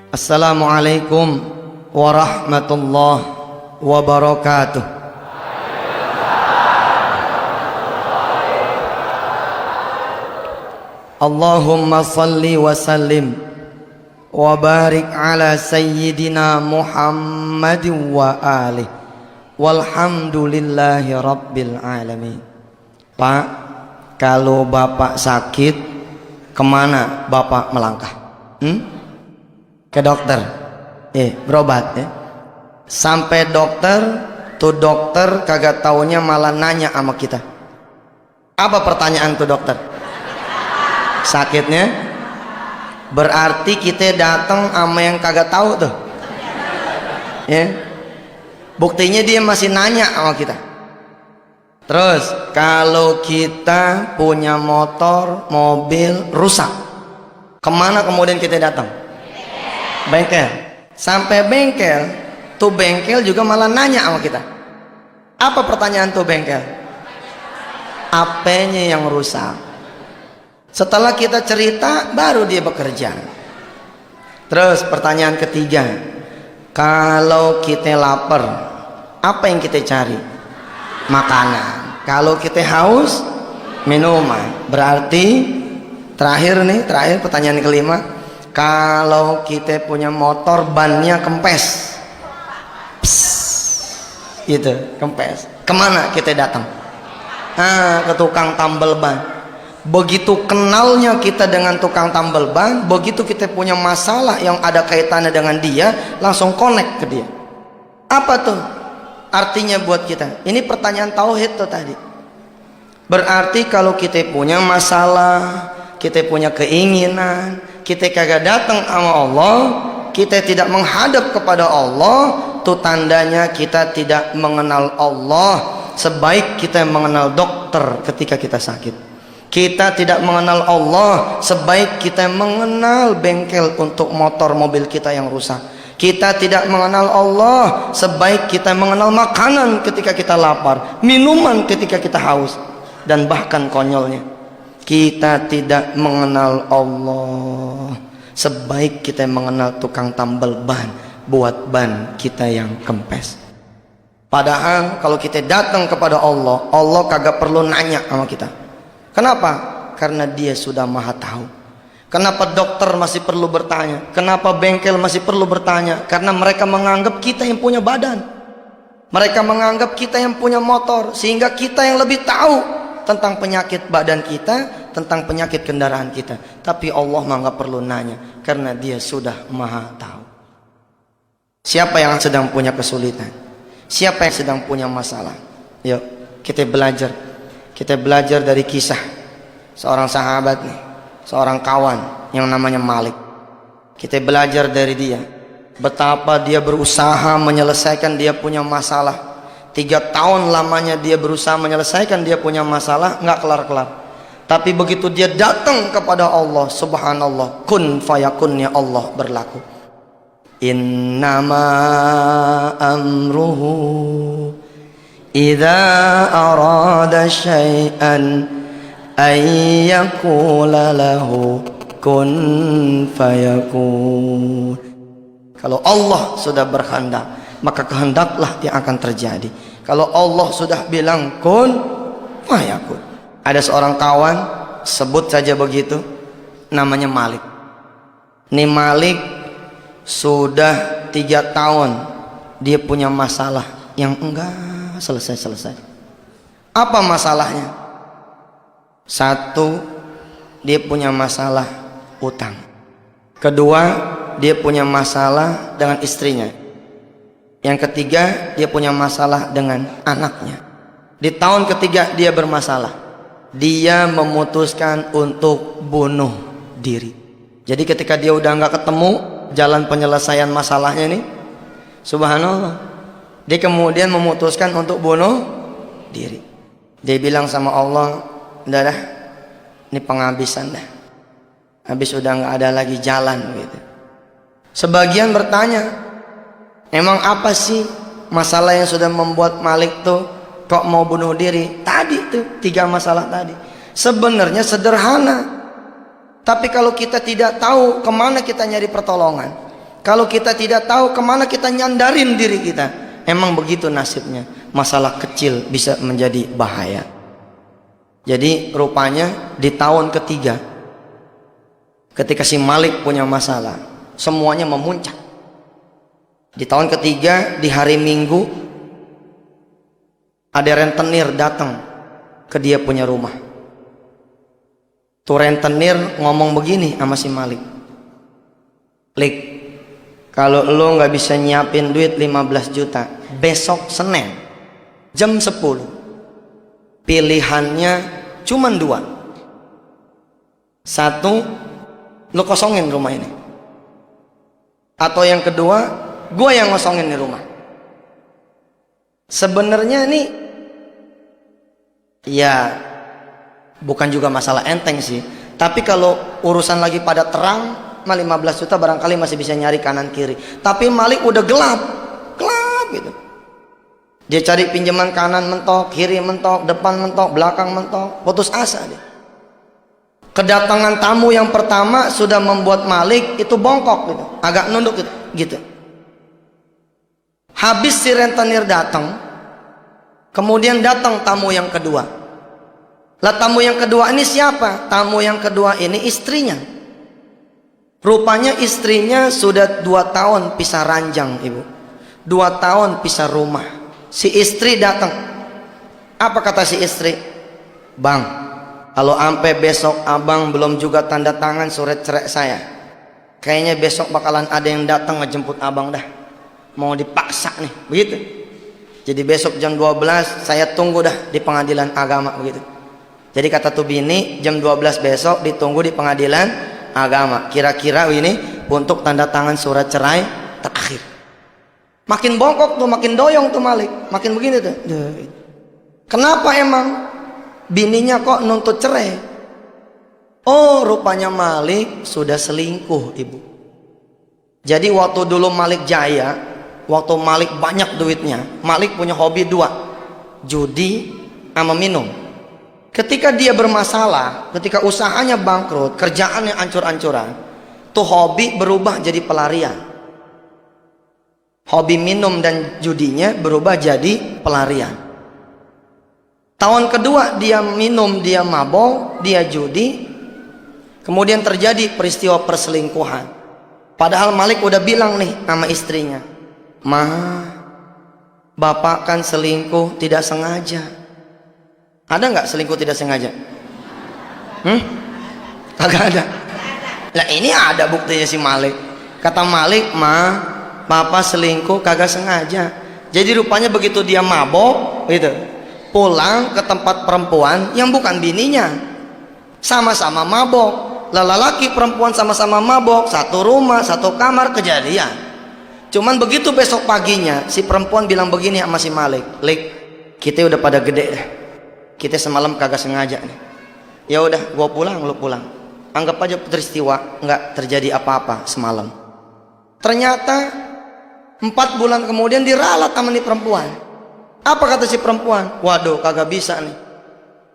Assalamualaikum warahmatullahi wabarakatuh. Allahumma salli wa sallim wa barik ala sayyidina Muhammad wa alihi walhamdulillahi rabbil alamin. Pak, kalau Bapak sakit, kemana Bapak melangkah? Ke dokter, berobat ya. Sampai dokter, tuh dokter kagak taunya malah nanya sama kita. Apa pertanyaan tuh dokter? Sakitnya? Berarti kita datang sama yang kagak tahu tuh. Ya. Buktinya dia masih nanya sama kita. Terus kalau kita punya motor, mobil rusak, kemana kemudian kita datang? Bengkel. Sampai bengkel, tuh bengkel juga malah nanya sama kita. Apa pertanyaan tuh bengkel? Apanya yang rusak? Setelah kita cerita, baru dia bekerja. Terus pertanyaan ketiga, kalau kita lapar, apa yang kita cari? Makanan. Kalau kita haus, minuman. Berarti terakhir pertanyaan kelima, kalau kita punya motor bannya kempes, gitu, kempes, kemana kita datang? Ke tukang tambal ban. Begitu kenalnya kita dengan tukang tambal ban, begitu kita punya masalah yang ada kaitannya dengan dia, langsung connect ke dia. Apa tuh artinya buat kita? Ini pertanyaan tauhid tuh tadi. Berarti kalau kita punya masalah, kita punya keinginan, kita kagak datang sama Allah, kita tidak menghadap kepada Allah, tuh tandanya kita tidak mengenal Allah sebaik kita mengenal dokter ketika kita sakit. Kita tidak mengenal Allah sebaik kita mengenal bengkel untuk motor mobil kita yang rusak. Kita tidak mengenal Allah sebaik kita mengenal makanan ketika kita lapar, minuman ketika kita haus, dan bahkan konyolnya, kita tidak mengenal Allah sebaik kita mengenal tukang tambal ban buat ban kita yang kempes. Padahal kalau kita datang kepada Allah, Allah kagak perlu nanya sama kita. Kenapa? Karena dia sudah maha tahu. Kenapa dokter masih perlu bertanya? Kenapa bengkel masih perlu bertanya? Karena mereka menganggap kita yang punya badan, mereka menganggap kita yang punya motor, sehingga kita yang lebih tahu tentang penyakit badan kita, tentang penyakit kendaraan kita. Tapi Allah mah nggak perlu nanya, karena dia sudah maha tahu. Siapa yang sedang punya kesulitan? Siapa yang sedang punya masalah? Yuk kita belajar. Kita belajar dari kisah seorang sahabat nih, seorang kawan yang namanya Malik. Kita belajar dari dia, betapa dia berusaha menyelesaikan dia punya masalah. 3 tahun lamanya dia berusaha menyelesaikan dia punya masalah, nggak kelar-kelar. Tapi begitu dia datang kepada Allah, subhanallah, kun fayakunnya Allah berlaku. Innama amruhu idza arada syai'an ayyakula lahu kun fayakun. Kalau Allah sudah berkehendak, maka kehendaklah yang akan terjadi. Kalau Allah sudah bilang kun fayakun. Ada seorang kawan, sebut saja begitu, namanya Malik. Ini Malik sudah 3 tahun dia punya masalah yang enggak selesai. Apa masalahnya? 1, dia punya masalah utang. 2, dia punya masalah dengan istrinya. Yang 3, dia punya masalah dengan anaknya. Di tahun ketiga dia bermasalah. Dia memutuskan untuk bunuh diri. Jadi ketika dia udah nggak ketemu jalan penyelesaian masalahnya nih, subhanallah, dia kemudian memutuskan untuk bunuh diri. Dia bilang sama Allah, udah dah, ini penghabisan dah, habis udah nggak ada lagi jalan gitu. Sebagian bertanya, emang apa sih masalah yang sudah membuat Malik tuh kok mau bunuh diri? Tadi tuh 3 masalah tadi. Sebenarnya sederhana, tapi kalau kita tidak tahu kemana kita nyari pertolongan, Kalau kita tidak tahu, kemana kita nyandarin diri kita? Emang begitu nasibnya. Masalah kecil bisa menjadi bahaya. Jadi rupanya di tahun ketiga, ketika si Malik punya masalah, semuanya memuncak. Di tahun ketiga, di hari Minggu, ada rentenir datang ke dia punya rumah. Tuh rentenir ngomong begini sama si Malik, Lik, kalau lo nggak bisa nyiapin duit 15 juta, besok Senin jam 10, pilihannya cuma dua. Satu, lo kosongin rumah ini. Atau yang kedua, gue yang ngosongin di rumah. Sebenarnya nih, ya bukan juga masalah enteng sih. Tapi kalau urusan lagi pada terang, 15 juta barangkali masih bisa nyari kanan kiri. Tapi Malik udah gelap gitu. Dia cari pinjaman kanan mentok, kiri mentok, depan mentok, belakang mentok, putus asa dia. Kedatangan tamu yang pertama sudah membuat Malik itu bongkok gitu, agak nunduk gitu. Habis si rentenir datang, kemudian datang tamu yang kedua. Lah tamu yang kedua ini siapa? Tamu yang kedua ini istrinya. Rupanya istrinya sudah 2 tahun pisah ranjang, ibu. 2 tahun pisah rumah. Si istri datang. Apa kata si istri? Bang, kalau sampai besok abang belum juga tanda tangan surat cerai saya, kayaknya besok bakalan ada yang datang ngejemput abang dah. Mau dipaksa nih, begitu. Jadi besok jam 12 saya tunggu dah di pengadilan agama, begitu. Jadi kata tuh bini, jam 12 besok ditunggu di pengadilan agama. Kira-kira ini untuk tanda tangan surat cerai terakhir. Makin bongkok tuh, makin doyong tuh Malik, makin begini tuh. Kenapa emang bininya kok nuntut cerai? Oh, rupanya Malik sudah selingkuh, ibu. Jadi waktu dulu Malik jaya, waktu Malik banyak duitnya, Malik punya hobi 2, judi sama minum. Ketika dia bermasalah, ketika usahanya bangkrut, kerjaannya ancur-ancuran, tuh hobi berubah jadi pelarian. Hobi minum dan judinya berubah jadi pelarian. Tahun kedua dia minum, dia mabok, dia judi. Kemudian terjadi peristiwa perselingkuhan. Padahal Malik udah bilang nih sama istrinya, Ma, bapak kan selingkuh tidak sengaja. Ada nggak selingkuh tidak sengaja? Agak ada. Lah ini ada buktinya si Malik. Kata Malik, Ma, bapak selingkuh kagak sengaja. Jadi rupanya begitu dia mabok gitu, pulang ke tempat perempuan yang bukan bininya, sama-sama mabok. Lelaki perempuan sama-sama mabok, satu rumah, satu kamar, kejadian. Cuman begitu besok paginya si perempuan bilang begini sama si Malik, Lik, kita udah pada gede dah, kita semalam kagak sengaja nih. Ya udah, gua pulang, lu pulang. Anggap aja peristiwa nggak terjadi apa-apa semalam. Ternyata 4 bulan kemudian diralat sama nih perempuan. Apa kata si perempuan? Waduh, kagak bisa nih.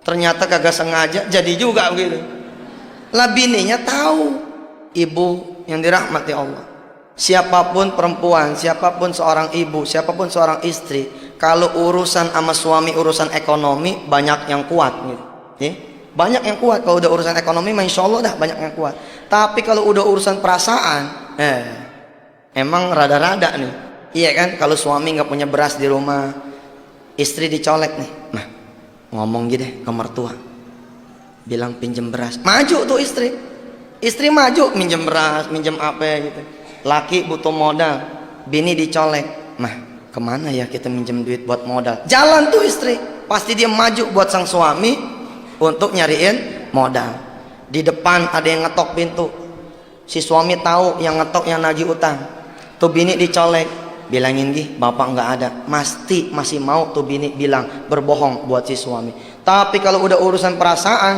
Ternyata kagak sengaja, jadi juga begitu. Lah bininya tahu, ibu yang dirahmati Allah. Siapapun perempuan, siapapun seorang ibu, siapapun seorang istri, kalau urusan sama suami, urusan ekonomi, banyak yang kuat gitu. Banyak yang kuat. Kalau udah urusan ekonomi, insya Allah dah banyak yang kuat. Tapi kalau udah urusan perasaan, emang rada-rada nih. Iya kan, kalau suami nggak punya beras di rumah, istri dicolek nih, nah ngomong gitu deh ke mertua, bilang pinjem beras, maju tuh istri maju minjem beras, minjem apa gitu. Laki butuh modal, bini dicolek, nah kemana ya kita minjem duit buat modal? Jalan tuh istri, pasti dia maju buat sang suami untuk nyariin modal. Di depan ada yang ngetok pintu, si suami tahu yang ngetok yang nagih utang, tuh bini dicolek, bilangin gih bapak nggak ada, pasti masih mau tuh bini bilang berbohong buat si suami. Tapi kalau udah urusan perasaan,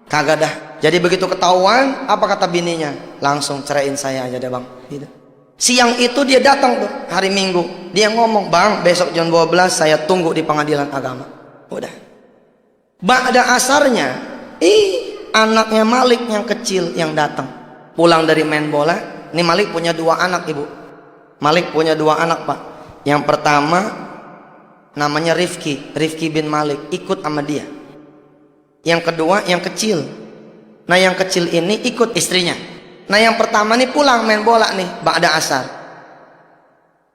kagak dah. Jadi begitu ketahuan, apa kata bininya? Langsung ceraiin saya aja deh bang gitu. Siang itu dia datang tuh hari Minggu, dia ngomong, bang besok jam 12 saya tunggu di pengadilan agama. Udah. Ba'da asarnya, anaknya Malik yang kecil yang datang pulang dari main bola, Ini Malik punya 2 anak, Ibu. Malik punya 2 anak, Pak. Yang pertama namanya Rifki bin Malik, ikut sama dia. Yang kedua yang kecil. Nah yang kecil ini ikut istrinya. Nah yang pertama nih pulang main bola nih ba'da asar.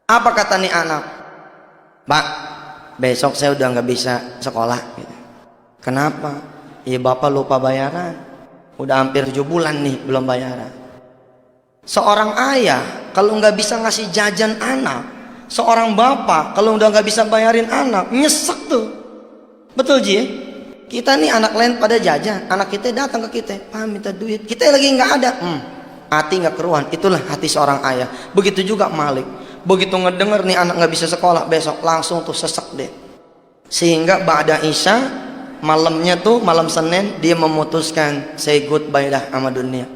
Apa kata nih anak? Pak, besok saya udah nggak bisa sekolah gitu. Kenapa? Ya bapak lupa bayaran. Udah hampir 7 bulan nih belum bayaran. Seorang ayah kalau nggak bisa ngasih jajan anak, seorang bapak kalau udah nggak bisa bayarin anak, nyesek tuh. Betul Ji? Kita nih anak lain pada jajan, anak kita datang ke kita, Pak minta duit, kita lagi nggak ada. Hati nggak keruan. Itulah hati seorang ayah. Begitu juga Malik. Begitu ngedenger nih anak nggak bisa sekolah besok, langsung tuh sesek deh. Sehingga ba'da isya, malamnya tuh malam Senin dia memutuskan say goodbye dah sama dunia.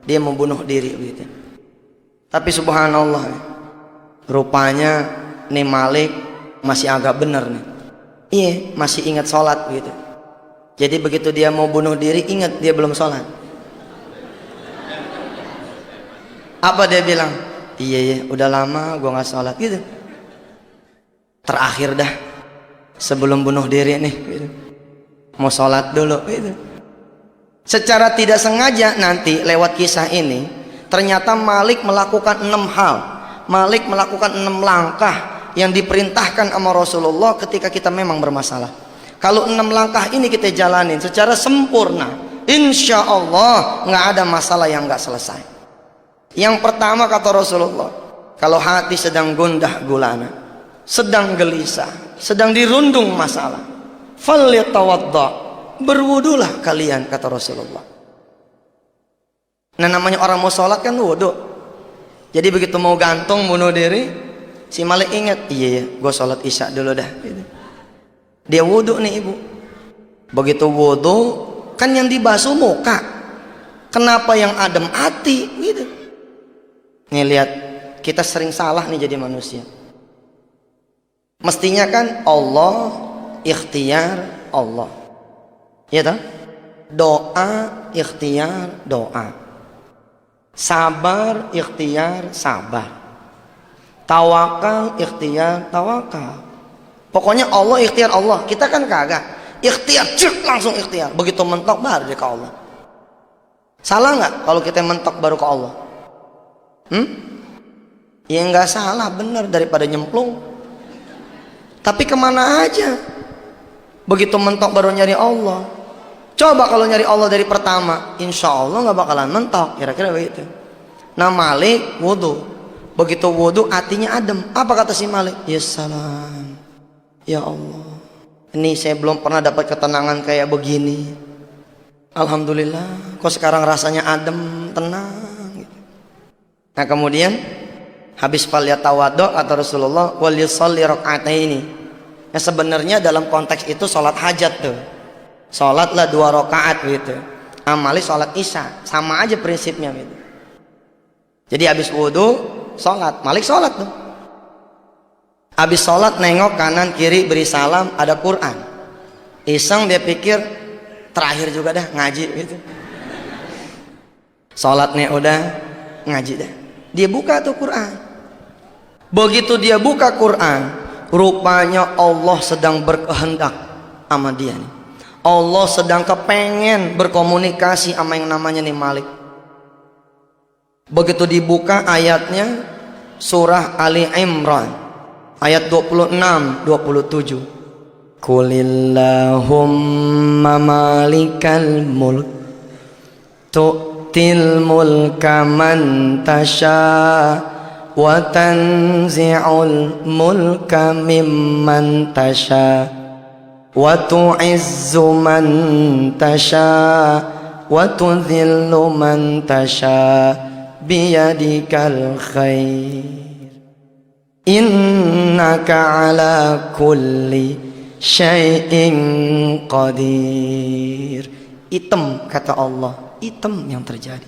Dia mau bunuh diri begitu. Tapi subhanallah, rupanya nih Malik masih agak bener nih. Iya, masih ingat sholat gitu. Jadi begitu dia mau bunuh diri, ingat dia belum sholat. Apa dia bilang? Iya, udah lama gua nggak sholat gitu. Terakhir dah, sebelum bunuh diri nih, gitu. Mau sholat dulu gitu. Secara tidak sengaja nanti lewat kisah ini, ternyata Malik melakukan 6 hal. Malik melakukan 6 langkah yang diperintahkan sama Rasulullah ketika kita memang bermasalah. Kalau 6 langkah ini kita jalanin secara sempurna, insya Allah nggak ada masalah yang nggak selesai. Yang pertama kata Rasulullah, kalau hati sedang gundah gulana, sedang gelisah, sedang dirundung masalah, falyatawadda, berwudulah kalian kata Rasulullah. Nah namanya orang mau sholat kan wudu. Jadi begitu mau gantung bunuh diri, si Malik ingat, iya gue sholat isya dulu dah. Dia wudu nih Ibu. Begitu wudu kan yang dibasuh muka, kenapa yang adem hati gitu. Nih lihat, kita sering salah nih jadi manusia. Mestinya kan Allah, ikhtiar Allah, ya toh? Doa, ikhtiar doa, sabar, ikhtiar sabar, tawakal, ikhtiar tawakal. Pokoknya Allah, ikhtiar Allah. Kita kan kagak ikhtiar, langsung ikhtiar. Begitu mentok baru dia ke Allah. Salah nggak kalau kita mentok baru ke Allah? Ya nggak salah, bener, daripada nyemplung. Tapi kemana aja? Begitu mentok baru nyari Allah. Coba kalau nyari Allah dari pertama, insya Allah nggak bakalan mentok. Kira-kira begitu. Nah Malik wudu. Begitu wudu hatinya adem. Apa kata si Malik? Ya salam, ya Allah, ini saya belum pernah dapat ketenangan kayak begini. Alhamdulillah, kok sekarang rasanya adem, tenang. Nah kemudian habis falyatawaddo kata Rasulullah, wal yusalli raka'ataini. Nah sebenarnya dalam konteks itu sholat hajat tuh, sholatlah 2 rakaat gitu. Amali sholat isya, sama aja prinsipnya gitu. Jadi habis wudu sholat, Malik sholat tuh. Habis sholat nengok kanan kiri beri salam, ada Quran. Iseng dia pikir terakhir juga dah ngaji gitu. Sholatnya udah, ngaji dah. Dia buka tuh Quran. Begitu dia buka Quran, rupanya Allah sedang berkehendak sama dia nih. Allah sedang kepengen berkomunikasi sama yang namanya nih Malik. Begitu dibuka ayatnya, surah Ali Imran ayat 26-27. Qulillahumma malikal mulk tu'til mulka man tasha wa tanzi'ul mulka mimman tasha wa tu'izzu man tasha wa tudhillu man tasha biyadikal khair innaka ala kulli syai'in qadir. Hitam kata Allah, hitam yang terjadi.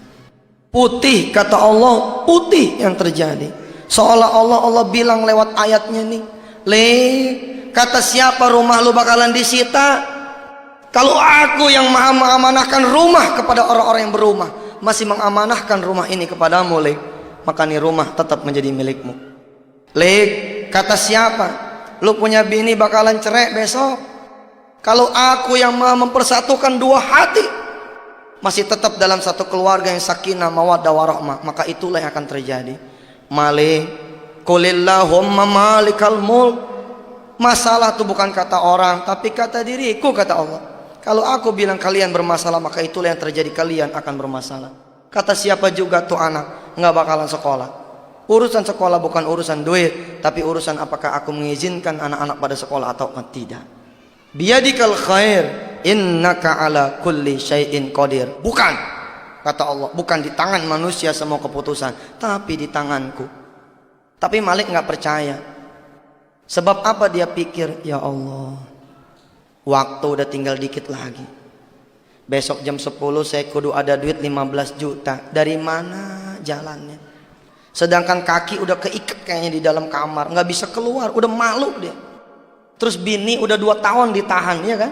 Putih kata Allah, putih yang terjadi. Seolah-olah Allah bilang lewat ayatnya nih, kata siapa rumah lu bakalan disita? Kalau aku yang maha mengamanahkan rumah kepada orang-orang yang berumah, masih mengamanahkan rumah ini kepadamu, maka nih rumah tetap menjadi milikmu. Lik, kata siapa? Lu punya bini bakalan cerai besok. Kalau aku yang mempersatukan dua hati, masih tetap dalam satu keluarga yang sakinah mawaddah warahmah, maka itulah yang akan terjadi. Malik, qulillahumma malikal mulk. Masalah itu bukan kata orang, tapi kata diriku, kata Allah. Kalau aku bilang kalian bermasalah, maka itulah yang terjadi, kalian akan bermasalah. Kata siapa juga tuh anak nggak bakalan sekolah. Urusan sekolah bukan urusan duit, tapi urusan apakah aku mengizinkan anak-anak pada sekolah atau tidak. Biyadikal khair, innaka ala kulli syai'in qadir. Bukan, kata Allah, bukan di tangan manusia semua keputusan, tapi di tanganku. Tapi Malik nggak percaya. Sebab apa? Dia pikir, ya Allah, waktu udah tinggal dikit lagi. Besok jam 10 saya kudu ada duit 15 juta. Dari mana jalannya? Sedangkan kaki udah keikat kayaknya di dalam kamar, nggak bisa keluar, udah malu dia. Terus bini udah 2 tahun ditahan, ya kan?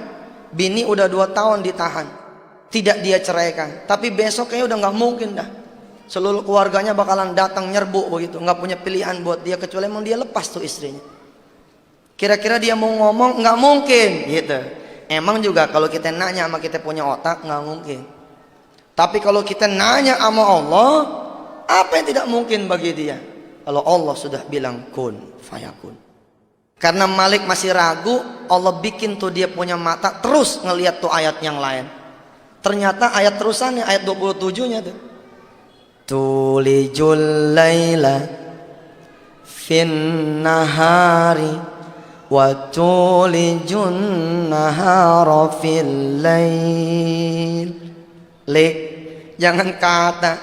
Bini udah 2 tahun ditahan, tidak dia ceraikan. Tapi besok kayaknya udah nggak mungkin dah. Seluruh keluarganya bakalan datang nyerbu begitu, nggak punya pilihan buat dia kecuali emang dia lepas tuh istrinya. Kira-kira dia mau ngomong, nggak mungkin gitu. Emang juga kalau kita nanya sama kita punya otak, nggak mungkin. Tapi kalau kita nanya sama Allah, apa yang tidak mungkin bagi dia? Kalau Allah sudah bilang kun fayakun. Karena Malik masih ragu, Allah bikin tuh dia punya mata terus ngelihat tuh ayat yang lain. Ternyata ayat terusannya, ayat 27-nya tuh. Tulijul laila fin nahari wa tulijun nahara fil lail. Lik, jangan kata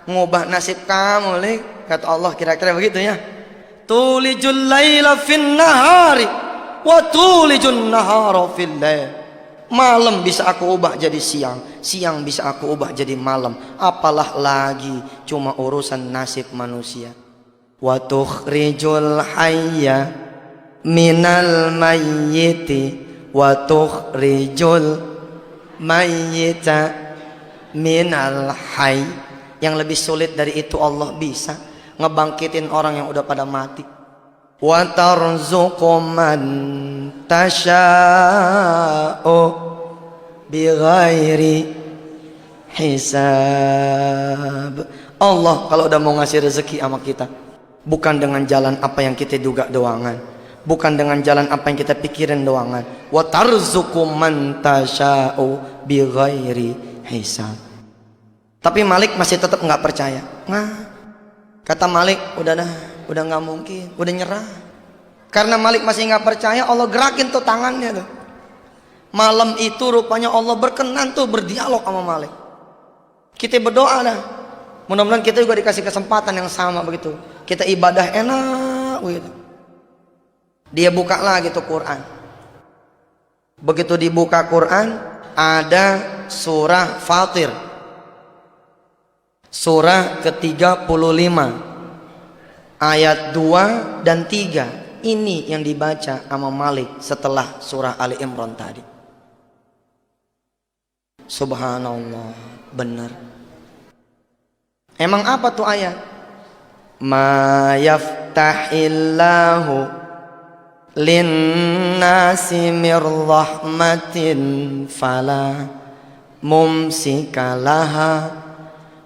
ngubah nasib kamu, Lik. Kata Allah kira-kira begitu ya. Tulijul laila fin nahari wa tulijun nahara fil lail. Malam bisa aku ubah jadi siang, siang bisa aku ubah jadi malam. Apalah lagi cuma urusan nasib manusia. Wa tukhrijul hayya minal mayyiti wa tukhrijul mayyita minal hayy. Yang lebih sulit dari itu Allah bisa ngebangkitin orang yang udah pada mati. Wa tarzuqu man tasha'u bighairi hisab. Allah kalau udah mau ngasih rezeki sama kita, bukan dengan jalan apa yang kita duga doangan, bukan dengan jalan apa yang kita pikirin doangan. Wa tarzuqu man tasha'u bighairi hisab. Tapi Malik masih tetap nggak percaya. Nah, kata Malik, udah nggak mungkin, udah nyerah. Karena Malik masih nggak percaya, Allah gerakin tuh tangannya tuh. Malam itu rupanya Allah berkenan tuh berdialog sama Malik. Kita berdoa dah, mudah-mudahan kita juga dikasih kesempatan yang sama begitu. Kita ibadah enak begitu. Dia buka lagi tuh Quran. Begitu dibuka Quran, ada surah Fatir, surah ke-35 ayat 2 dan 3. Ini yang dibaca sama Malik setelah surah Ali Imran tadi. Subhanallah, benar. Emang apa tuh ayat? Ma yaftahillahu linnasi mir rahmatin fala mumsikalaha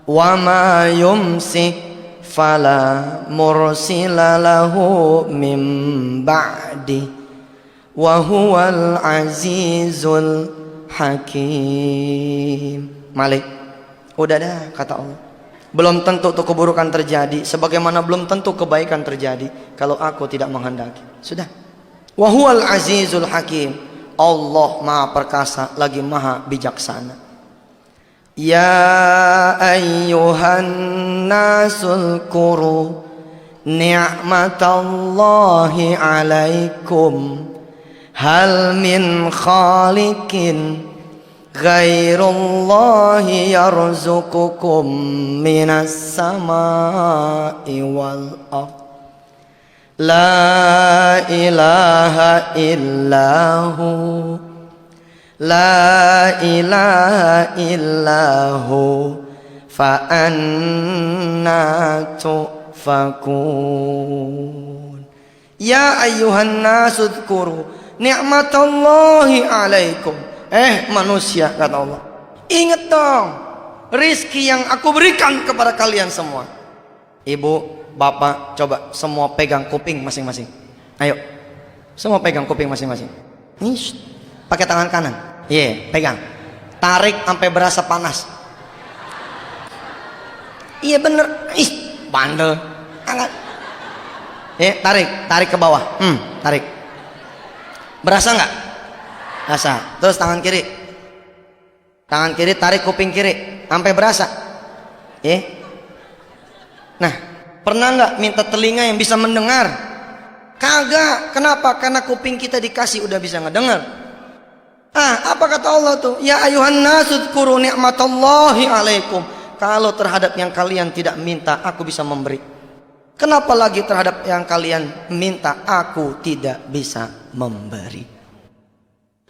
wa ma yumsik fala mursila lahu min ba'di wa huwal azizul hakim. Malik, udah dah kata Allah, belum tentu tuh keburukan terjadi, sebagaimana belum tentu kebaikan terjadi kalau aku tidak menghendaki. Sudah. Wa huwal azizul hakim. Allah Maha Perkasa lagi Maha Bijaksana. Ya ayyuhan nasul kuru ni'matallahi alaikum hal min khaliqin ghairullahi yarzuqukum minas samai wal ardh la ilaha illahu la ilaha illahu fa anna tufakun. Ya ayyuhan nasu dzkuru ni'matallahi alaikum. Manusia, kata Allah, ingat dong rizki yang aku berikan kepada kalian semua. Ibu, bapak, coba semua pegang kuping masing-masing. Ayo, semua pegang kuping masing-masing. Nih, pakai tangan kanan. Pegang. Tarik sampai berasa panas. Iya bener. Bandel. Angkat. Tarik ke bawah. Tarik. Berasa nggak? Berasa. Terus tangan kiri. Tangan kiri tarik kuping kiri sampai berasa. Nah, pernah nggak minta telinga yang bisa mendengar? Kagak. Kenapa? Karena kuping kita dikasih udah bisa ngedengar. Apa kata Allah tuh? Ya ayuhan nasu dzkuru ni'matallahi alaikum. Kalau terhadap yang kalian tidak minta, aku bisa memberi. Kenapa lagi terhadap yang kalian minta, aku tidak bisa memberi?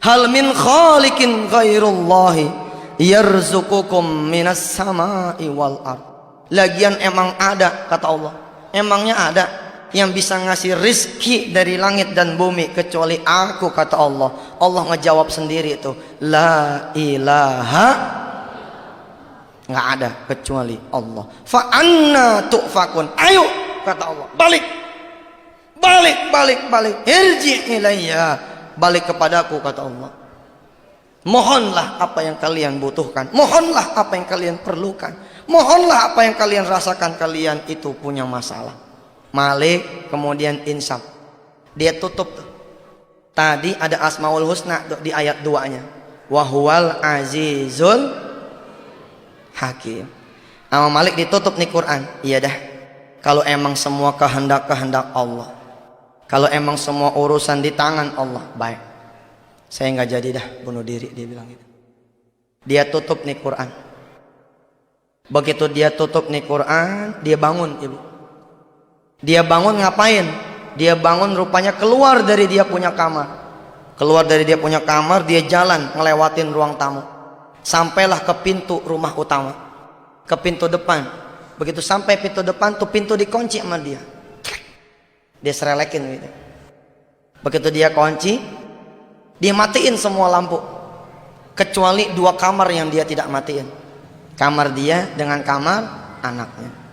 Hal min khaliqin ghairullahi yarzuqukum minas sama'i wal ard. Lagian emang ada, kata Allah, emangnya ada yang bisa ngasih rizki dari langit dan bumi kecuali aku, kata Allah. Allah ngejawab sendiri itu, la ilaha, nggak ada kecuali Allah. Fa anna tu'fakun. Ayo, kata Allah, balik, irji ilayya, balik kepadaku, kata Allah. Mohonlah apa yang kalian butuhkan, mohonlah apa yang kalian perlukan, mohonlah apa yang kalian rasakan. Kalian itu punya masalah. Malik kemudian insaf, dia tutup tuh. Tadi ada Asmaul Husna tuh, di ayat 2-nya, Wahuwal Azizul Hakim. Sama Malik ditutup nih Quran. Iya dah, kalau emang semua kehendak Allah, kalau emang semua urusan di tangan Allah, baik, saya nggak jadi dah bunuh diri, dia bilang gitu. Dia tutup nih Quran. Begitu dia tutup nih Quran, dia bangun, ibu. Dia bangun ngapain? Dia bangun rupanya keluar dari dia punya kamar. Keluar dari dia punya kamar, dia jalan ngelewatin ruang tamu. Sampailah ke pintu rumah utama, ke pintu depan. Begitu sampai pintu depan tuh, pintu dikunci sama dia. Dia serelekin gitu. Begitu dia kunci, dia matiin semua lampu kecuali 2 kamar yang dia tidak matiin. Kamar dia dengan kamar anaknya.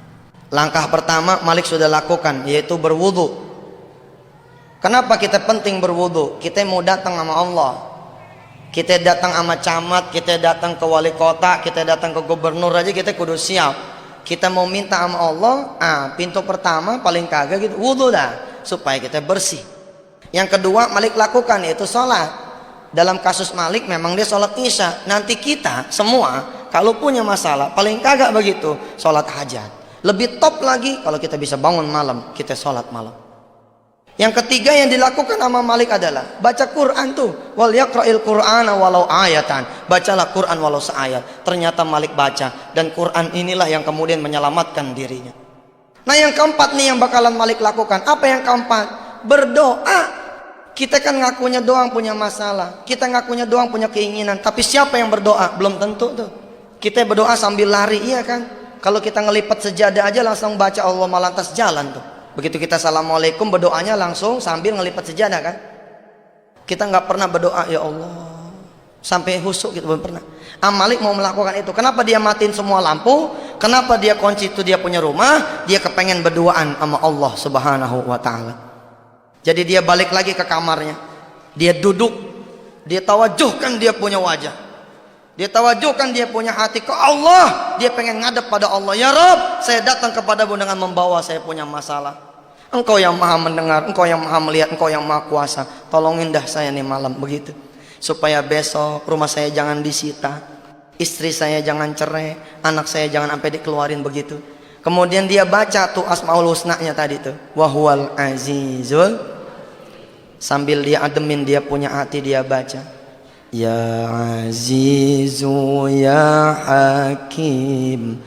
Langkah pertama Malik sudah lakukan, yaitu berwudu. Kenapa kita penting berwudu? Kita mau datang sama Allah, kita datang sama camat, kita datang ke wali kota, kita datang ke gubernur aja kita kudu siap. Kita mau minta sama Allah, pintu pertama paling kagak gitu, wudu dah, supaya kita bersih. Yang kedua Malik lakukan, yaitu sholat. Dalam kasus Malik memang dia sholat isya. Nanti kita semua kalau punya masalah paling kagak begitu, sholat hajat. Lebih top lagi kalau kita bisa bangun malam, kita sholat malam. Yang ketiga yang dilakukan sama Malik adalah baca Quran tuh. Wal yaqra'il Qur'ana walau ayatan. Bacalah Quran walau seayat. Ternyata Malik baca, dan Quran inilah yang kemudian menyelamatkan dirinya. Nah, yang keempat nih yang bakalan Malik lakukan. Apa yang keempat? Berdoa. Kita kan ngakunya doang punya masalah, kita ngakunya doang punya keinginan, tapi siapa yang berdoa? Belum tentu tuh. Kita berdoa sambil lari, iya kan? Kalau kita ngelipat sejadah aja langsung baca Allah malantas jalan tuh. Begitu kita assalamualaikum, berdoanya langsung sambil ngelipat sejadah kan. Kita nggak pernah berdoa ya Allah sampai husuk gitu, belum pernah. Malik mau melakukan itu. Kenapa dia matiin semua lampu? Kenapa dia kunci itu dia punya rumah? Dia kepengen berduaan sama Allah Subhanahu wa ta'ala. Jadi dia balik lagi ke kamarnya, dia duduk, dia tawajuhkan dia punya wajah, dia tawajuhkan dia punya hati ke Allah. Dia pengen ngadep pada Allah. Ya Rabb, saya datang kepadamu dengan membawa saya punya masalah. Engkau yang maha mendengar, engkau yang maha melihat, engkau yang maha kuasa. Tolongin dah saya nih malam begitu, supaya besok rumah saya jangan disita, istri saya jangan cerai, anak saya jangan sampai dikeluarin begitu. Kemudian dia baca tuh Asmaul Husna-nya tadi tuh, Wahuwal Azizul, sambil dia ademin dia punya hati, dia baca, Ya Azizu Ya Hakim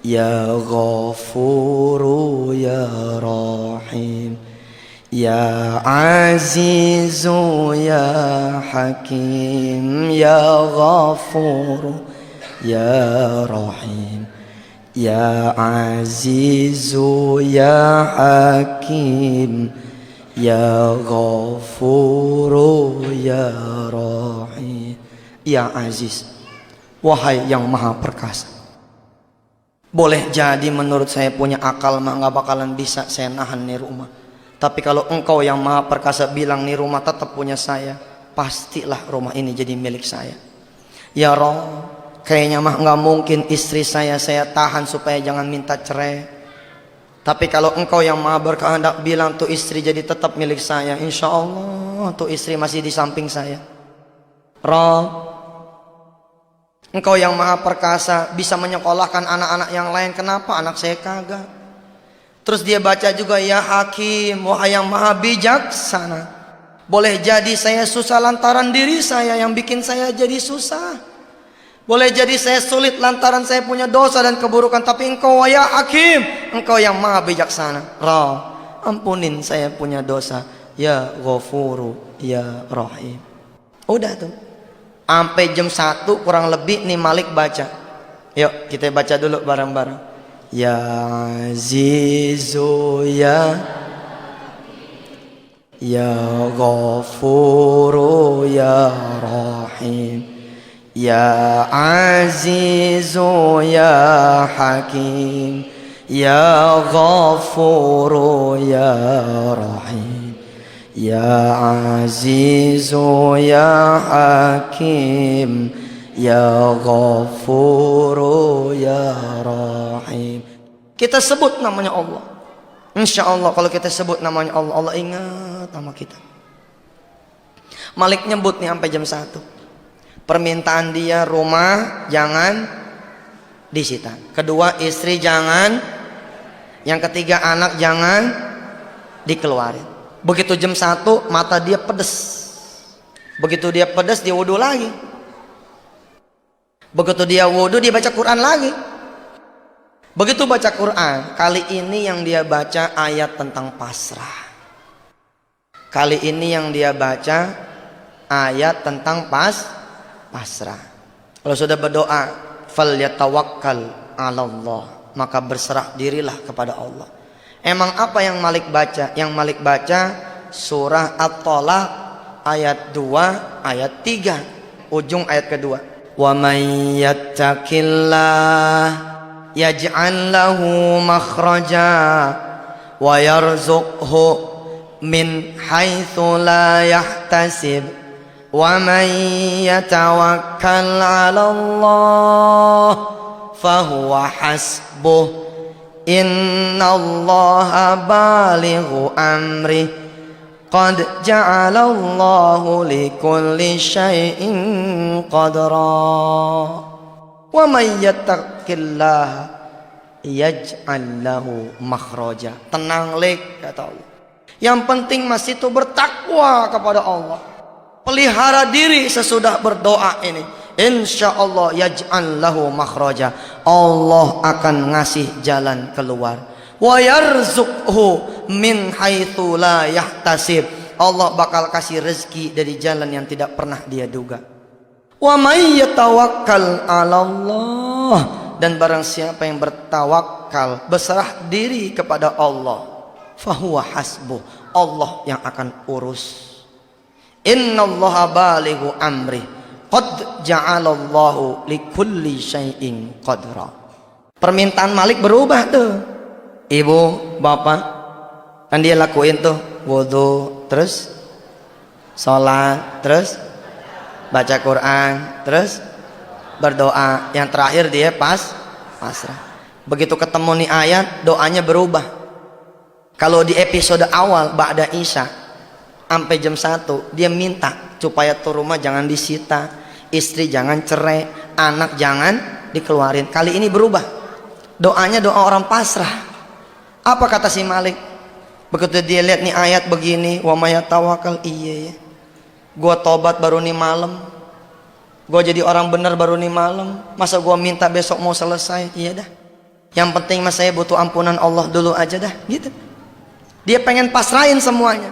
Ya Ghafuru Ya Rahim Ya Azizu Ya Hakim Ya Ghafuru Ya Rahim Ya Azizu Ya Hakim Ya Ghafuru Ya Rahim. Ya Aziz, wahai yang maha perkasa. Boleh jadi menurut saya punya akal mah nggak bakalan bisa saya nahan nih rumah. Tapi kalau engkau yang maha perkasa bilang nih rumah tetap punya saya, pastilah rumah ini jadi milik saya. Ya Roh, kayaknya mah nggak mungkin istri saya tahan supaya jangan minta cerai. Tapi kalau engkau yang maha berkehendak bilang tuh istri jadi tetap milik saya, insya Allah tuh istri masih di samping saya. Roh, engkau yang maha perkasa bisa menyekolahkan anak-anak yang lain, kenapa anak saya kagak? Terus dia baca juga ya Hakim, wahai yang maha bijaksana. Boleh jadi saya susah lantaran diri saya yang bikin saya jadi susah. Boleh jadi saya sulit lantaran saya punya dosa dan keburukan. Tapi engkau ya Hakim, engkau yang maha bijaksana. Ra, ampunin saya punya dosa. Ya Ghafuru Ya Rahim. Udah tuh. Sampai jam 1 kurang lebih nih Malik baca. Yuk kita baca dulu bareng-bareng. Ya Azizu Ya Ghafuru Ya Rahim. Ya Azizu Ya Hakim Ya Ghafuru Ya Rahim. Ya Azizu Ya Hakim Ya Ghafuru Ya Rahim. Kita sebut namanya Allah. Insya Allah kalau kita sebut namanya Allah, Allah ingat nama kita. Malik nyebut nih sampai jam 1. Permintaan dia rumah jangan disita. Kedua istri jangan. Yang ketiga anak jangan dikeluarin. Begitu jam 1 mata dia pedes. Begitu dia pedes dia wudhu lagi. Begitu dia wudhu dia baca Quran lagi. Begitu baca Quran, kali ini yang dia baca ayat tentang pasrah. Kali ini yang dia baca ayat tentang pasrah. Kalau sudah berdoa, falyatawakkal 'alallah, maka berserah dirilah kepada Allah. Emang apa yang Malik baca? Yang Malik baca surah At-Thalaq ayat 2, ayat 3, ujung ayat kedua. Wa may yattaqillah yaj'al lahu makhraja wa yarzuqhu min haitsu la yahtasib wa man yatawakkal 'ala Allah fahuwa hasbuh innallaha balighu amri qad ja'alallahu likulli syai'in qadra. Wa may yattaqillaha yaj'al lahu makhraja. Tenang lek kata Allah. Yang penting masih itu bertakwa kepada Allah. Pelihara diri sesudah berdoa ini. Insyaallah yaj'al lahu makhraja. Allah akan ngasih jalan keluar. Wa yarzuqhu min haitsu la yahtasib. Allah bakal kasih rezeki dari jalan yang tidak pernah dia duga. Wa may yatawakkal 'ala Allah, dan barang siapa yang bertawakal, berserah diri kepada Allah, fahuwa hasbuh, Allah yang akan urus. Innallaha balighu amri qad ja'alallahu likulli syai'in qadra. Permintaan Malik berubah tuh. Ibu, bapak, kan dia lakuin tuh wudu, terus sholat, terus baca Quran, terus berdoa. Yang terakhir dia pasrah. Begitu ketemu nih ayat, doanya berubah. Kalau di episode awal ba'da Isya sampai jam 1 dia minta supaya tuh rumah jangan disita, istri jangan cerai, anak jangan dikeluarin. Kali ini berubah. Doanya doa orang pasrah. Apa kata si Malik? Begitu dia lihat nih ayat begini, wa may yatawakkal, iya ya. Gua tobat baru nih malam, gua jadi orang benar baru nih malam, masa gua minta besok mau selesai? Iya dah, yang penting mas saya butuh ampunan Allah dulu aja dah, gitu. Dia pengen pasrahin semuanya.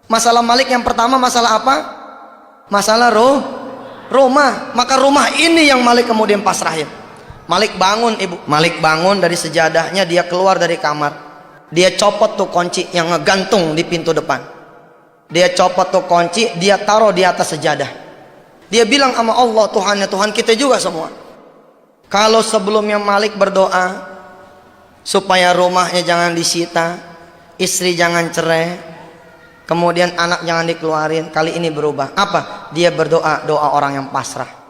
Masalah Malik yang pertama masalah apa? Masalah rumah. Maka rumah ini yang Malik kemudian pasrahin. Malik bangun ibu. Malik bangun dari sejadahnya, dia keluar dari kamar. Dia copot tuh kunci yang ngegantung di pintu depan. Dia copot tuh kunci, dia taruh di atas sejadah. Dia bilang sama Allah, Tuhannya Tuhan kita juga semua. Kalau sebelumnya Malik berdoa supaya rumahnya jangan disita, istri jangan cerai, kemudian anak jangan dikeluarin, kali ini berubah. Apa? Dia berdoa doa orang yang pasrah.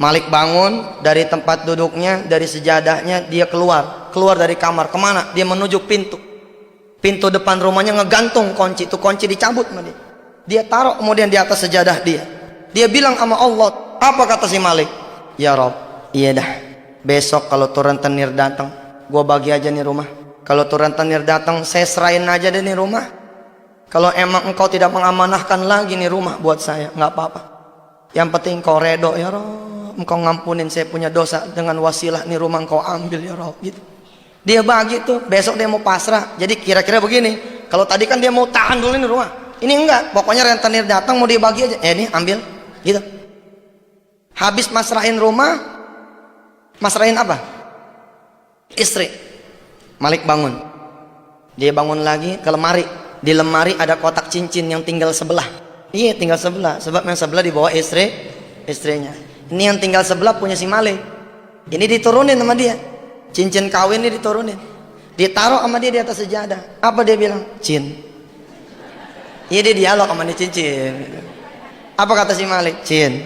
Malik bangun dari tempat duduknya, dari sejadahnya, dia keluar dari kamar. Kemana? Dia menuju pintu depan rumahnya, ngegantung kunci. Itu kunci dicabut sama dia. Dia taruh kemudian di atas sejadah dia. Dia bilang sama Allah, apa kata si Malik? Ya Rob, iya dah, besok kalau turun tenir datang, gua bagi aja nih rumah. Kalau turun tenir datang, saya serahin aja deh nih rumah. Kalau emang engkau tidak mengamanahkan lagi nih rumah buat saya, nggak apa-apa. Yang penting kau redo ya Rob, engkau ngampunin saya punya dosa, dengan wasilah nih rumah engkau ambil ya Rob, gitu. Dia bagi tuh, besok dia mau pasrah. Jadi kira-kira begini, kalau tadi kan dia mau tahan dulu nih rumah, ini enggak, pokoknya rentenir datang mau dia bagi aja, ini ambil, gitu. Habis masrahin rumah, masrahin apa? Istri. Malik bangun, dia bangun lagi ke lemari. Di lemari ada kotak cincin yang tinggal sebelah. Iya, tinggal sebelah, sebab yang sebelah dibawa istrinya. Ini yang tinggal sebelah punya si Malik. Ini diturunin sama dia. Cincin kawin ini diturunin. Ditaruh sama dia di atas sejadah. Apa dia bilang? Cin. Iya, dia dialog sama dia, cincin. Apa kata si Malik? Cin,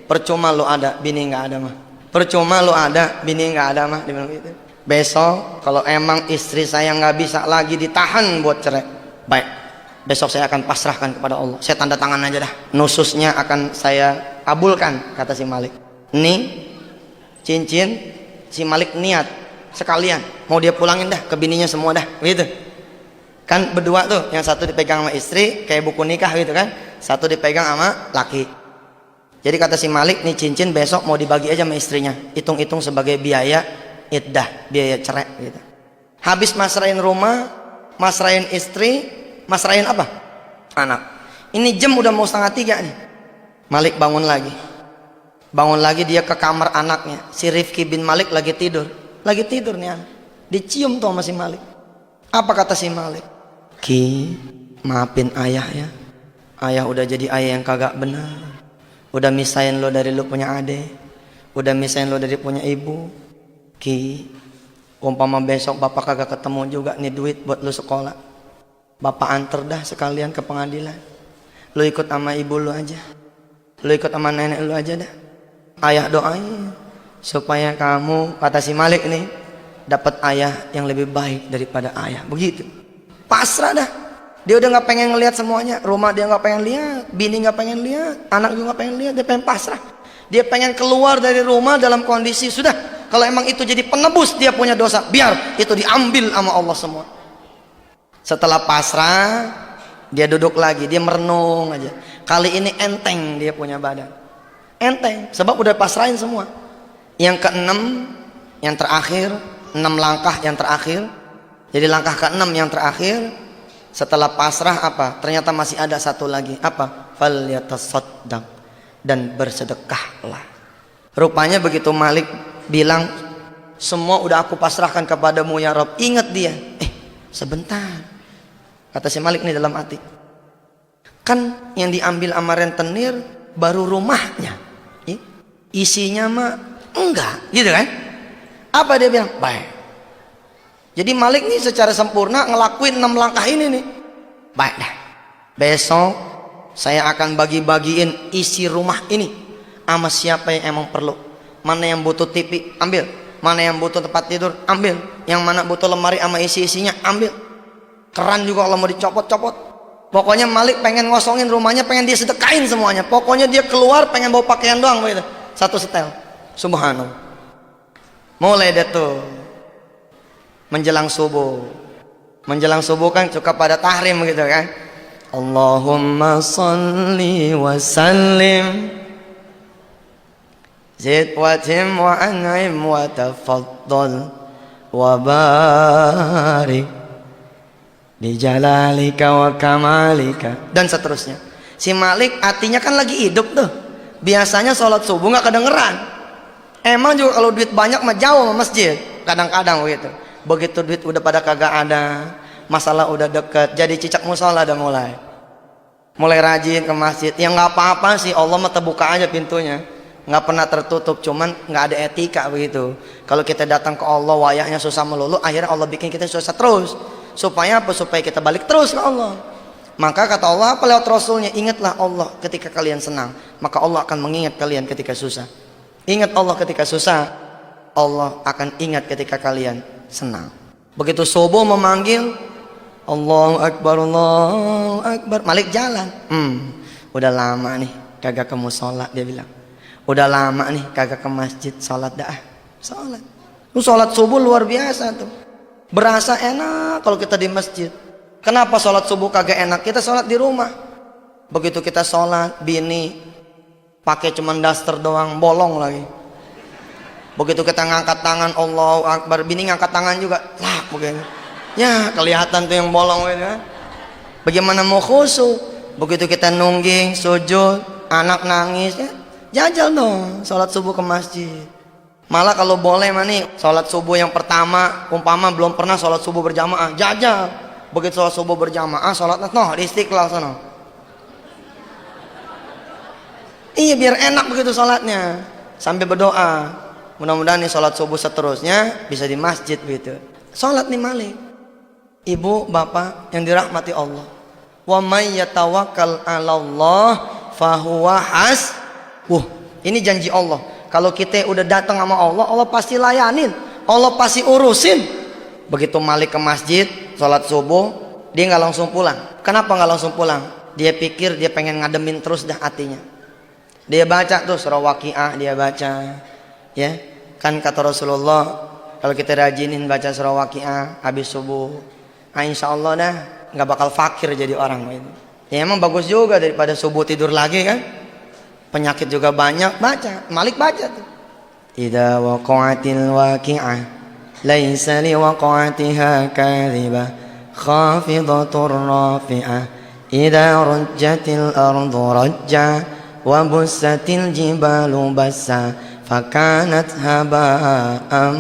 percuma lu ada, bini nggak ada mah. Percuma lu ada, bini nggak ada mah. Dia bilang gitu. Besok kalau emang istri saya nggak bisa lagi ditahan buat cerai, baik, besok saya akan pasrahkan kepada Allah. Saya tanda tangan aja dah. Nususnya akan saya kabulkan, kata si Malik. Nih cincin, si Malik niat sekalian mau dia pulangin dah ke bininya semua dah, gitu. Kan berdua tuh, yang satu dipegang sama istri kayak buku nikah gitu kan, satu dipegang sama laki. Jadi kata si Malik, nih cincin besok mau dibagi aja sama istrinya, hitung-hitung sebagai biaya iddah, biaya cerai gitu. Habis masrahin rumah, masrahin istri, masrahin apa? Anak. Ini jam udah mau 2:30 nih. Malik bangun lagi. Bangun lagi dia ke kamar anaknya. Si Rifki bin Malik lagi tidur. Lagi tidur nih anak. Dicium tuh sama si Malik. Apa kata si Malik? Ki, maafin ayah ya. Ayah udah jadi ayah yang kagak benar. Udah misahin lo dari lo punya adik. Udah misahin lo dari punya ibu. Ki, umpama besok bapak kagak ketemu juga nih duit buat lo sekolah, bapak anter dah sekalian ke pengadilan. Lo ikut sama ibu lo aja, lo ikut sama nenek lo aja dah. Ayah doain supaya kamu, kata si Malik nih, dapat ayah yang lebih baik daripada ayah. Begitu. Pasrah dah. Dia udah nggak pengen ngelihat semuanya. Rumah dia nggak pengen lihat, bini nggak pengen lihat, anak juga nggak pengen lihat. Dia pengen pasrah. Dia pengen keluar dari rumah dalam kondisi sudah. Kalau emang itu jadi penebus dia punya dosa, biar itu diambil sama Allah semua. Setelah pasrah, dia duduk lagi, dia merenung aja. Kali ini enteng dia punya badan. Enteng, sebab udah pasrahin semua. Yang keenam, yang terakhir, 6 langkah yang terakhir. Jadi langkah ke-6 yang terakhir, setelah pasrah apa? Ternyata masih ada satu lagi. Apa? Falyatasaddaq, dan bersedekahlah. Rupanya begitu Malik bilang, semua udah aku pasrahkan kepadamu ya Rob. Ingat dia, sebentar, kata si Malik nih dalam hati, kan yang diambil sama rentenir baru rumahnya, isinya mah enggak, gitu kan? Apa dia bilang? Baik. Jadi Malik nih secara sempurna ngelakuin 6 langkah ini nih. Baik dah, besok saya akan bagi-bagiin isi rumah ini sama siapa yang emang perlu. Mana yang butuh TV, ambil. Mana yang butuh tempat tidur, ambil. Yang mana butuh lemari sama isi-isinya, ambil. Keran juga kalau mau dicopot-copot. Pokoknya Malik pengen ngosongin rumahnya, pengen dia sedekahin semuanya. Pokoknya dia keluar pengen bawa pakaian doang begitu. Satu setel. Subhanallah. Mulai deh tuh menjelang subuh. Menjelang subuh kan suka pada tahrim gitu kan. Allahumma salli wa sallim zid wa tim wa an'im wa tafaddal wa barik di jalalika wa kamalika, dan seterusnya. Si Malik hatinya kan lagi hidup tuh. Biasanya sholat subuh nggak kedengeran. Emang juga kalau duit banyak mah jauh sama masjid. Kadang-kadang begitu. Begitu duit udah pada kagak ada, masalah udah deket, jadi cicak musola udah mulai rajin ke masjid. Ya nggak apa-apa sih, Allah mah terbuka aja pintunya, nggak pernah tertutup. Cuman nggak ada etika begitu. Kalau kita datang ke Allah wayahnya susah melulu, akhirnya Allah bikin kita susah terus. Supaya apa? Supaya kita balik terus ke Allah. Maka kata Allah apa lewat Rasulnya, ingatlah Allah ketika kalian senang, maka Allah akan mengingat kalian ketika susah. Ingat Allah ketika susah, Allah akan ingat ketika kalian senang. Begitu subuh memanggil, Allahu Akbar, Allahu Akbar, Malik jalan. Udah lama nih kagak ke musola, dia bilang. Udah lama nih kagak ke masjid, sholat dah. Sholat. Sholat subuh luar biasa tuh. Berasa enak kalau kita di masjid. Kenapa sholat subuh kagak enak? Kita sholat di rumah. Begitu kita sholat, bini pakai cuman daster doang, bolong lagi. Begitu kita ngangkat tangan Allahu Akbar, bini ngangkat tangan juga, lah begini. Ya kelihatan tuh yang bolong gitu kan. Bagaimana mau khusyuk? Begitu kita nungging, sujud, anak nangis, ya jajal dong sholat subuh ke masjid. Malah kalau boleh mah nih, sholat subuh yang pertama, umpama belum pernah sholat subuh berjamaah, jajal. Begitu sholat subuh berjamaah, sholat di Istiqlal sana. Iya biar enak begitu sholatnya, sambil berdoa. Mudah-mudahan nih sholat subuh seterusnya bisa di masjid begitu. Sholat nih Malik. Ibu, bapak yang dirahmati Allah. Wa may yatawakkal 'alallah fahuwa ini janji Allah. Kalau kita udah datang sama Allah, Allah pasti layanin, Allah pasti urusin. Begitu Malik ke masjid, sholat subuh, dia nggak langsung pulang. Kenapa nggak langsung pulang? Dia pikir dia pengen ngademin terus dah hatinya. Dia baca tuh surah Waqiah, dia baca, ya kan kata Rasulullah, kalau kita rajinin baca surah Waqiah habis subuh, insya Allah dah nggak bakal fakir jadi orang itu. Ya emang bagus juga daripada subuh tidur lagi kan, penyakit juga banyak. Baca, Malik baca tuh. Idza waqa'atil waqi'ah laisa liwaqa'atiha kadhibah khafidatur rafi'ah idza rujjatil ardu rajja wa bussatil jibalu bassa fakanat haba'an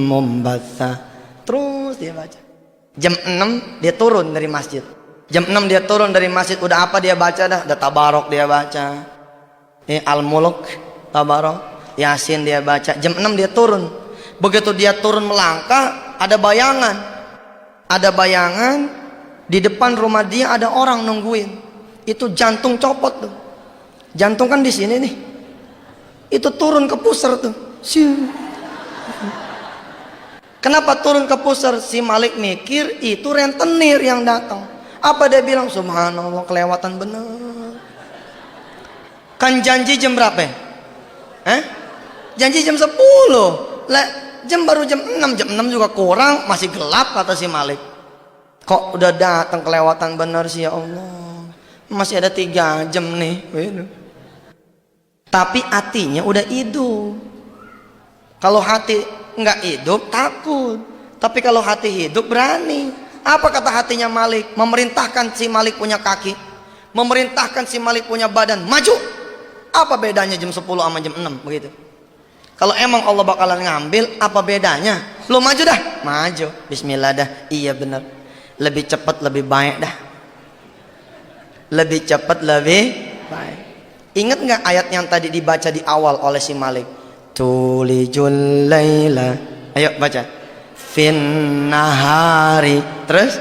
mumbatha. Terus dia baca. Jam 6 dia turun dari masjid. Jam 6 dia turun dari masjid, udah apa dia baca dah? Udah Tabarok dia baca. Al-Mulk, Tabarok, Yasin dia baca. Jam 6 dia turun. Begitu dia turun melangkah, ada bayangan. Ada bayangan di depan rumah dia ada orang nungguin. Itu jantung copot tuh. Jantung kan di sini nih. Itu turun ke pusar tuh. Kenapa turun ke pusar? Si Malik mikir itu rentenir yang datang. Apa dia bilang? Subhanallah, kelewatan bener. Kan janji jam berapa? Janji jam 10. Lah, jam baru jam 6. Jam 6 juga kurang, masih gelap kata si Malik. Kok udah datang kelewatan bener sih ya Allah. Masih ada 3 jam nih. Tapi hatinya udah hidup. Kalau hati nggak hidup takut, tapi kalau hati hidup berani. Apa kata hatinya Malik? Memerintahkan si Malik punya kaki, memerintahkan si Malik punya badan, maju. Apa bedanya jam 10 sama jam 6 begitu? Kalau emang Allah bakalan ngambil, apa bedanya? Lu maju dah, maju. Bismillah dah. Iya bener, lebih cepat lebih baik dah. Lebih cepat lebih baik. Ingat nggak ayat yang tadi dibaca di awal oleh si Malik? Tulijul laila. Ayo baca. Fin nahari. Terus?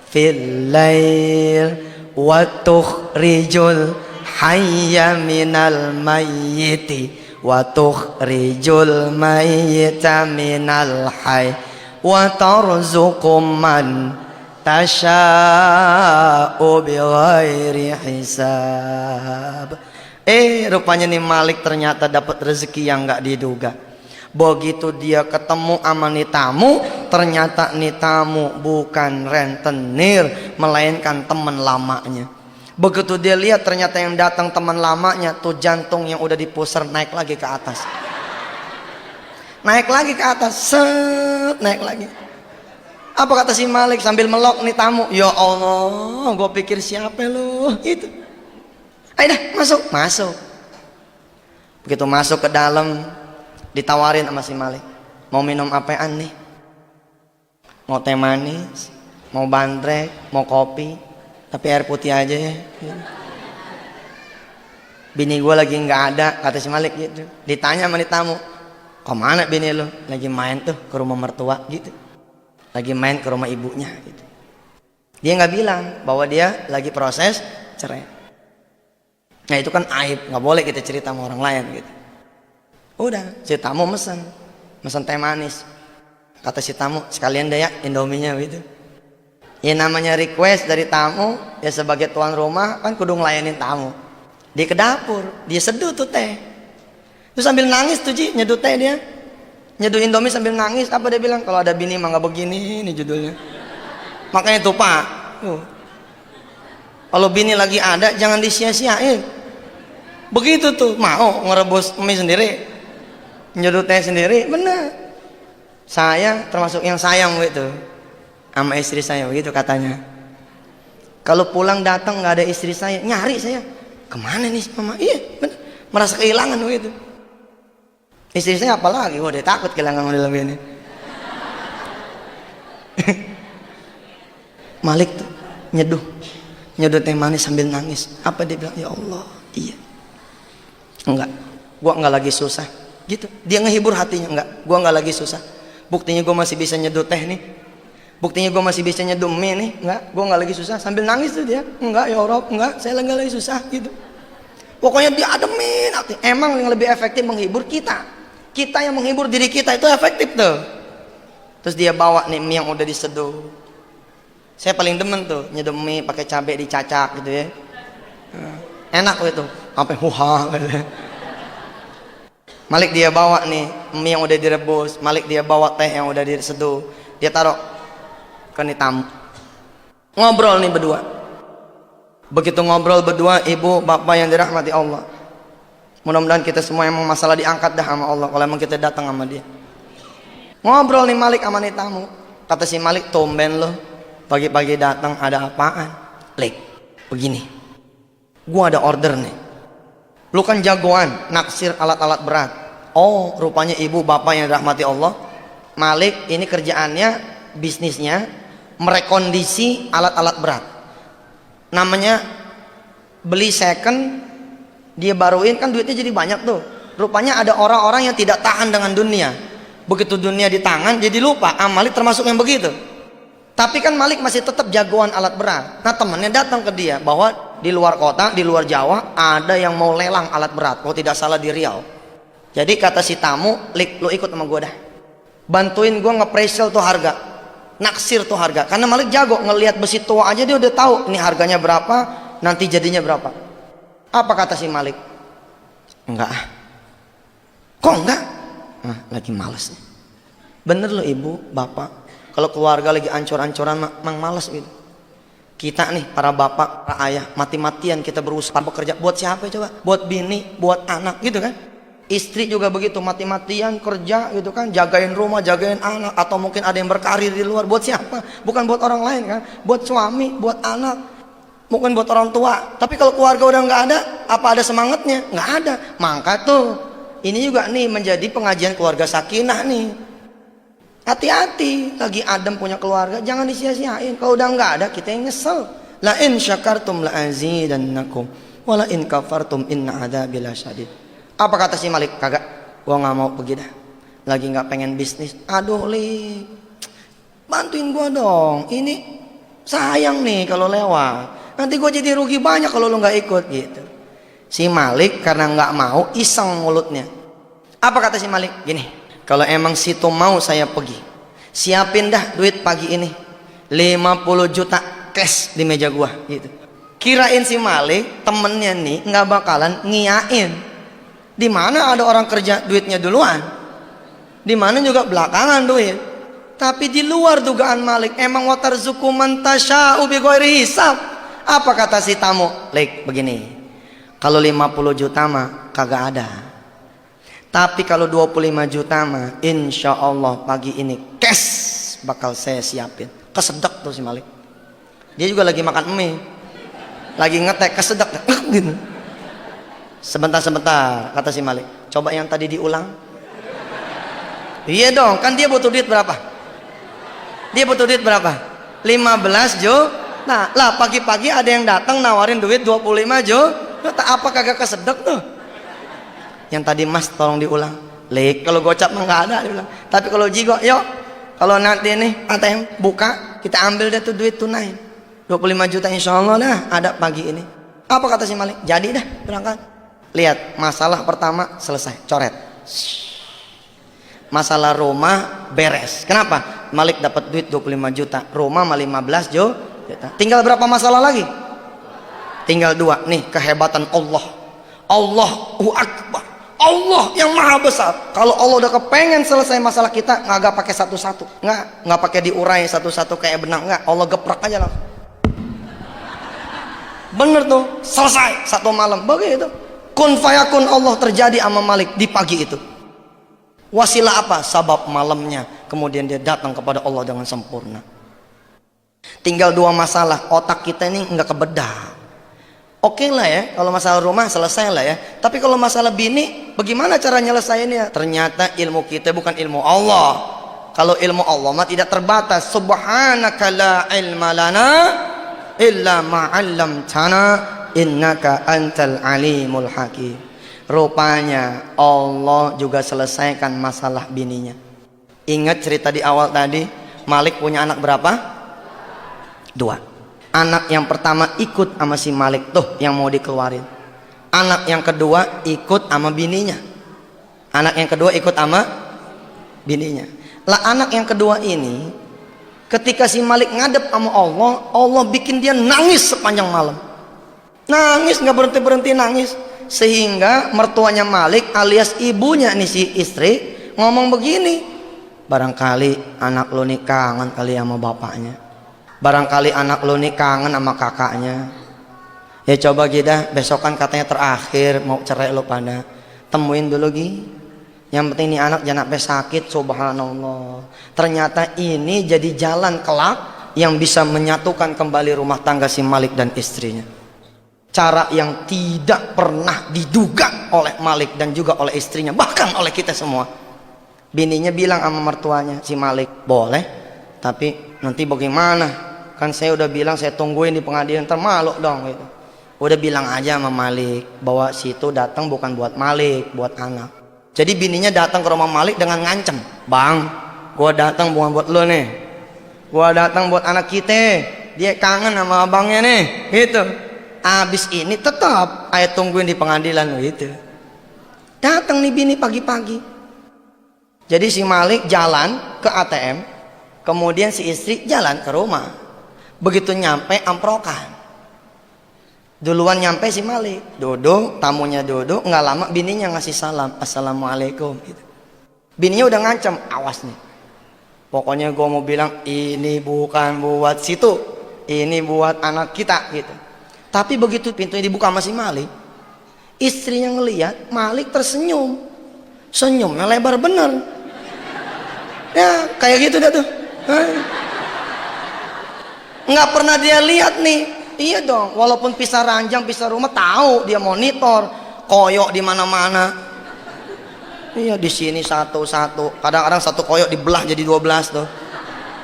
Fil lail wa tukhrijul hayya minal mayyiti wa tukhrijul mayyita minal hayy wa tarzuqu man tasya'u bighairi hisab. Rupanya nih Malik ternyata dapat rezeki yang nggak diduga. Begitu dia ketemu sama nih tamu, ternyata nih tamu bukan rentenir, melainkan teman lamanya. Begitu dia lihat ternyata yang datang teman lamanya, tuh jantung yang udah dipusar naik lagi ke atas. Naik lagi ke atas, set, naik lagi. Apa kata si Malik sambil melok nih tamu? Ya Allah, gue pikir siapa lo? Itu. Ayo dah, masuk. Begitu masuk ke dalam, ditawarin sama si Malik, mau minum apaan nih? Mau teh manis, mau bandrek, mau kopi, tapi air putih aja ya. Bini gue lagi nggak ada, kata si Malik gitu. Ditanya sama tamu, kemana bini lo? Lagi main tuh ke rumah mertua gitu, lagi main ke rumah ibunya gitu. Dia nggak bilang bahwa dia lagi proses cerai. Nah itu kan aib, nggak boleh kita cerita sama orang lain gitu. Udah, si tamu mesen teh manis. Kata si tamu, sekalian deh ya Indominya gitu. Ya namanya request dari tamu, ya sebagai tuan rumah kan kudu ngelayanin tamu. Dia ke dapur, dia seduh tuh teh. Terus sambil nangis tuh Ji, nyeduh teh dia. Nyeduh Indomie sambil nangis. Apa dia bilang? Kalau ada bini mah gak begini, ini judulnya. Makanya tuh Pak, kalau bini lagi ada jangan disia-siain. Begitu tuh, mau ngerebus mie sendiri, nyeduh teh sendiri, bener. Saya termasuk yang sayang gitu sama istri saya, begitu katanya. Kalau pulang datang nggak ada istri saya, nyari saya, kemana nih mama? Iya, bener. Merasa kehilangan begitu. Istri saya apalagi, dia takut kehilangan model ini. Malik tuh nyeduh teh manis sambil nangis. Apa dia bilang? Ya Allah, iya. Enggak, gua enggak lagi susah. Gitu. Dia ngehibur hatinya, enggak. Gua enggak lagi susah. Buktinya gua masih bisa nyeduh teh nih. Buktinya gua masih bisa nyeduh mie nih. Enggak, gua enggak lagi susah. Sambil nangis tuh dia. Enggak, ya Allah, enggak. Saya enggak lagi susah gitu. Pokoknya dia ademin hati. Emang yang lebih efektif menghibur kita. Kita yang menghibur diri kita itu efektif tuh. Terus dia bawa nih mie yang udah diseduh. Saya paling demen tuh nyeduh mie pakai cabai dicacak gitu ya. Enak gitu. Sampai huha gitu. Malik dia bawa nih mie yang udah direbus. Malik dia bawa teh yang udah diseduh. Dia taruh ke nih tamu. Ngobrol nih berdua. Begitu ngobrol berdua, ibu bapak yang dirahmati Allah, mudah-mudahan kita semua emang masalah diangkat dah sama Allah kalau emang kita datang sama dia. Ngobrol nih Malik sama nih tamu. Kata si Malik, tumben loh pagi-pagi datang, ada apaan? Lik, begini, gua ada order nih. Lu kan jagoan naksir alat-alat berat. Oh, rupanya ibu bapak yang dirahmati Allah, Malik ini kerjaannya, bisnisnya merekondisi alat-alat berat. Namanya beli second, dia baruin, kan duitnya jadi banyak tuh. Rupanya ada orang-orang yang tidak tahan dengan dunia. Begitu dunia di tangan jadi lupa. Malik termasuk yang begitu. Tapi kan Malik masih tetap jagoan alat berat. Nah temannya datang ke dia bahwa di luar kota, di luar Jawa ada yang mau lelang alat berat, kalau tidak salah di Riau. Jadi kata si tamu, Lik, lu ikut sama gue dah, bantuin gue nge-presale tuh harga, naksir tuh harga. Karena Malik jago ngelihat besi tua aja, dia udah tahu ini harganya berapa, nanti jadinya berapa. Apa kata si Malik? Enggak. Kok enggak? Nah, lagi males nih. Bener loh ibu bapak, kalau keluarga lagi ancur-ancuran mang males gitu. Kita nih para bapak, para ayah, mati-matian kita berusaha bekerja. Buat siapa coba? Buat bini, buat anak gitu kan. Istri juga begitu, mati-matian kerja gitu kan, jagain rumah, jagain anak. Atau mungkin ada yang berkarir di luar. Buat siapa? Bukan buat orang lain kan. Buat suami, buat anak, mungkin buat orang tua. Tapi kalau keluarga udah nggak ada, apa ada semangatnya? Nggak ada. Maka tuh ini juga nih menjadi pengajian keluarga sakinah nih. Hati-hati, lagi adem punya keluarga, jangan disia-siain. Kalau udah nggak ada, kita yang nyesel. La in syakartum la azidannakum, wa la in kafartum inna adzabi lasyadid. Apa kata si Malik? Kagak, gua nggak mau pergi dah. Lagi nggak pengen bisnis. Aduh Li, bantuin gua dong. Ini sayang nih kalau lewat. Nanti gua jadi rugi banyak kalau lu nggak ikut gitu. Si Malik karena nggak mau, iseng mulutnya. Apa kata si Malik? Gini, kalau emang situ mau saya pergi, siapin dah duit pagi ini 50 juta cash di meja gua gitu. Kirain si Malik temennya nih nggak bakalan ngiyain. Di mana ada orang kerja duitnya duluan, di mana juga belakangan duit. Tapi di luar dugaan Malik, emang watarzuqu man tasya'u bighairi hisab. Apa kata si tamu? Lik, begini, kalau 50 juta mah kagak ada. Tapi kalau 25 juta mah insya Allah pagi ini cash bakal saya siapin. Kesedek tuh si Malik. Dia juga lagi makan mie, lagi ngetek, kesedek gitu. Sebentar, kata si Malik. Coba yang tadi diulang. Iya dong, kan dia butuh duit berapa? Dia butuh duit berapa? 15 juta. Lah pagi-pagi ada yang datang nawarin duit 25 juta. Apa kagak kesedek tuh? Yang tadi Mas tolong diulang. Lek, kalau gocap mah nggak ada diulang. Tapi kalau jigo, yuk. Kalau nanti nih ATM buka, kita ambil deh tuh duit tunai. 25 juta insya Allah dah ada pagi ini. Apa kata si Malik? Jadi dah berangkat. Lihat, masalah pertama selesai, coret. Masalah rumah beres. Kenapa? Malik dapat duit 25 juta, rumah mah 15 juta. Tinggal berapa masalah lagi? Tinggal 2. Nih kehebatan Allah. Allahu Akbar. Allah yang maha besar. Kalau Allah udah kepengen selesai masalah kita, nggak pakai satu-satu, nggak pakai diurai satu-satu kayak benang, nggak. Allah geprak aja langsung. Bener tuh, selesai satu malam. Begitu. Kun fayakun Allah terjadi sama Malik di pagi itu. Wasilah apa? Sabab malamnya. Kemudian dia datang kepada Allah dengan sempurna. Tinggal 2 masalah. Otak kita ini nggak kebedah. Oke lah ya, kalau masalah rumah selesai lah ya. Tapi kalau masalah bini, bagaimana cara nyelesainnya? Ternyata ilmu kita bukan ilmu Allah. Kalau ilmu Allah mah tidak terbatas. Subhanaka la ilma lana illa ma'allamtana innaka antal alimul hakim. Rupanya Allah juga selesaikan masalah bininya. Ingat cerita di awal tadi, Malik punya anak berapa? 2. Anak yang pertama ikut sama si Malik tuh yang mau dikeluarin. Anak yang kedua ikut sama bininya. Anak yang kedua ikut sama bininya. Lah anak yang kedua ini ketika si Malik ngadep sama Allah, Allah bikin dia nangis sepanjang malam. Nangis nggak berhenti nangis. Sehingga mertuanya Malik alias ibunya nih si istri ngomong begini, barangkali anak lo nih kangen kali sama bapaknya. Barangkali anak lo nih kangen sama kakaknya. Ya coba kita besokan katanya terakhir mau cerai lo pada. Temuin dulu Gi. Yang penting nih anak jangan sampai sakit. Subhanallah. Ternyata ini jadi jalan kelak yang bisa menyatukan kembali rumah tangga si Malik dan istrinya. Cara yang tidak pernah diduga oleh Malik dan juga oleh istrinya, bahkan oleh kita semua. Bininya bilang sama mertuanya si Malik, boleh, tapi nanti bagaimana? Kan saya udah bilang saya tungguin di pengadilan, ntar malu dong gitu. Udah bilang aja sama Malik bahwa situ datang bukan buat Malik, buat anak. Jadi bininya datang ke rumah Malik dengan ngancem, bang, gua datang bukan buat lo nih, gua datang buat anak kita, dia kangen sama abangnya nih, gitu. Abis ini tetap ayat tungguin di pengadilan gitu. Datang nih bini pagi-pagi. Jadi si Malik jalan ke ATM, kemudian si istri jalan ke rumah. Begitu nyampe amprokan. Duluan nyampe si Malik, duduk, tamunya duduk, nggak lama bininya ngasih salam, assalamualaikum gitu. Bininya udah ngancam, awas nih. Pokoknya gue mau bilang ini bukan buat situ, ini buat anak kita gitu. Tapi begitu pintunya dibuka sama si Malik, istrinya ngelihat Malik tersenyum, senyumnya lebar bener. Ya kayak gitu dah tuh. Nggak pernah dia lihat nih. Iya dong, walaupun pisah ranjang, pisah rumah, tahu dia monitor, koyok di mana-mana. Iya di sini satu-satu, kadang-kadang satu koyok dibelah jadi 12 tuh,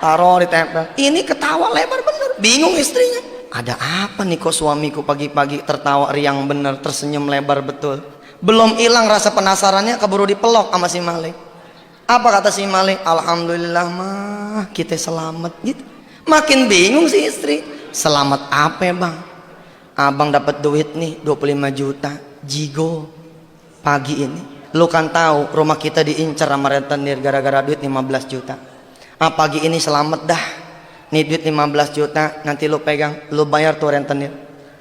taruh di tempel. Ini ketawa lebar bener, bingung istrinya. Ada apa nih kok suamiku pagi-pagi tertawa riang bener, tersenyum lebar betul. Belum hilang rasa penasarannya, keburu dipelok sama si Malik. Apa kata si Malik? Alhamdulillah mah kita selamat gitu. Makin bingung si istri. Selamat apa ya bang? Abang dapat duit nih 25 juta jigo pagi ini. Lu kan tahu rumah kita diincar sama rentenir gara-gara duit 15 juta. Pagi ini selamat dah. Nih duit 15 juta nanti lu pegang, lu bayar tuh rentenir.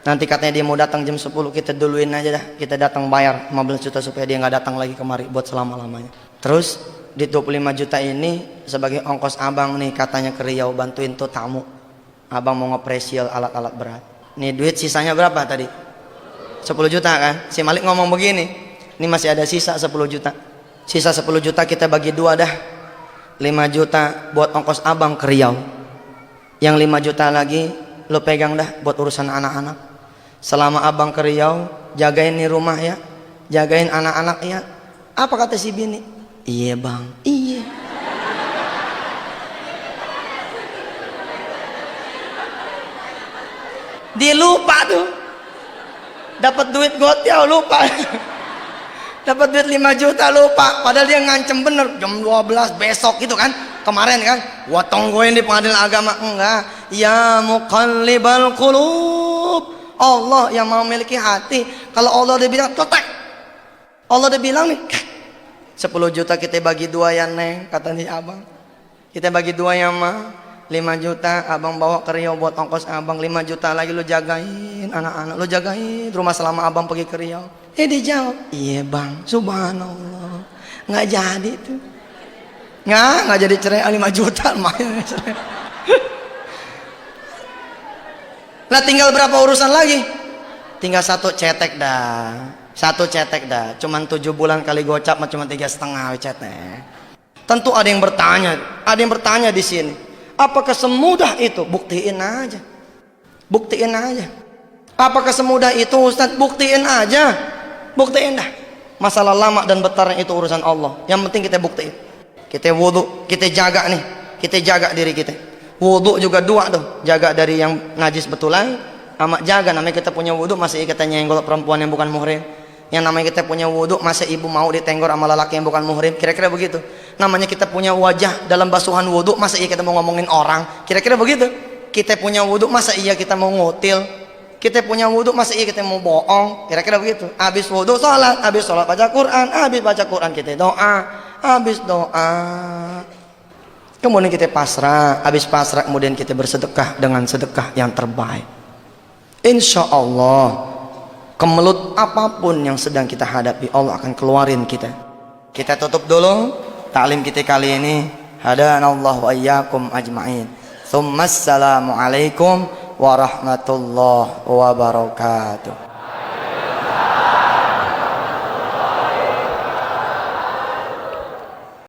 Nanti katanya dia mau datang jam 10, kita duluin aja dah. Kita datang bayar 15 juta supaya dia nggak datang lagi kemari buat selama-lamanya. Terus di 25 juta ini sebagai ongkos abang nih katanya ke Riau bantuin tuh tamu. Abang mau ngepresial alat-alat berat. Nih duit sisanya berapa tadi? 10 juta kan? Si Malik ngomong begini, ini masih ada sisa 10 juta. Sisa 10 juta kita bagi 2 dah. 5 juta buat ongkos abang ke Riau. Yang 5 juta lagi lo pegang dah buat urusan anak-anak. Selama abang ke Riau, jagain nih rumah ya. jagain anak-anak ya. Apa kata si bini? Iya bang, iya. Dia lupa tuh, dapat duit gotiau lupa. Dapat duit 5 juta lupa, padahal dia ngancem bener jam 12 besok gitu kan, kemarin kan, gua tungguin di pengadilan agama. Enggak, ya muqallibal qulub, Allah yang mau memiliki hati. Kalau Allah udah bilang totek, Allah udah bilang nih 10 juta kita bagi 2 ya neng, kata nih abang, kita bagi 2 ya mah, 5 juta abang bawa ke Riau buat ongkos abang, 5 juta lagi lu jagain anak-anak, lu jagain rumah selama abang pergi ke Riau. Dijawab, iya bang, subhanallah, nggak jadi tuh, nggak jadi cerai 5 juta lumayan cerai. Lah tinggal berapa urusan lagi? Tinggal 1 cetek dah, 1 cetek dah, cuman 7 bulan kali gocap mah cuma 3,5 cetek. Tentu ada yang bertanya di sini, apakah semudah itu? Buktiin aja, buktiin aja. Apakah semudah itu Ustaz? Buktiin aja. Buktiin dah. Masalah lama dan besarnya itu urusan Allah. Yang penting kita buktiin. Kita wudu, kita jaga nih, kita jaga diri kita. Wudu juga 2 tuh, jaga dari yang najis betulan, sama jaga namanya kita punya wudu masih kita nyenggol perempuan yang bukan muhrim. Yang namanya kita punya wudu masa ibu mau ditenggor sama lelaki yang bukan muhrim, kira-kira begitu. Namanya kita punya wajah dalam basuhan wudu masa iya kita mau ngomongin orang, kira-kira begitu. Kita punya wudu masa iya kita mau ngutil. Kita punya wudhu masa iya kita mau bohong, kira-kira begitu. Habis wudhu sholat, habis sholat baca Quran, habis baca Quran kita doa, habis doa kemudian kita pasrah, habis pasrah kemudian kita bersedekah dengan sedekah yang terbaik. Insya Allah kemelut apapun yang sedang kita hadapi Allah akan keluarin kita. Kita tutup dulu taklim kita kali ini. Hadanallahu wa iyyakum ajma'in. Tsumma assalamu alaikum warahmatullahi wabarakatuh.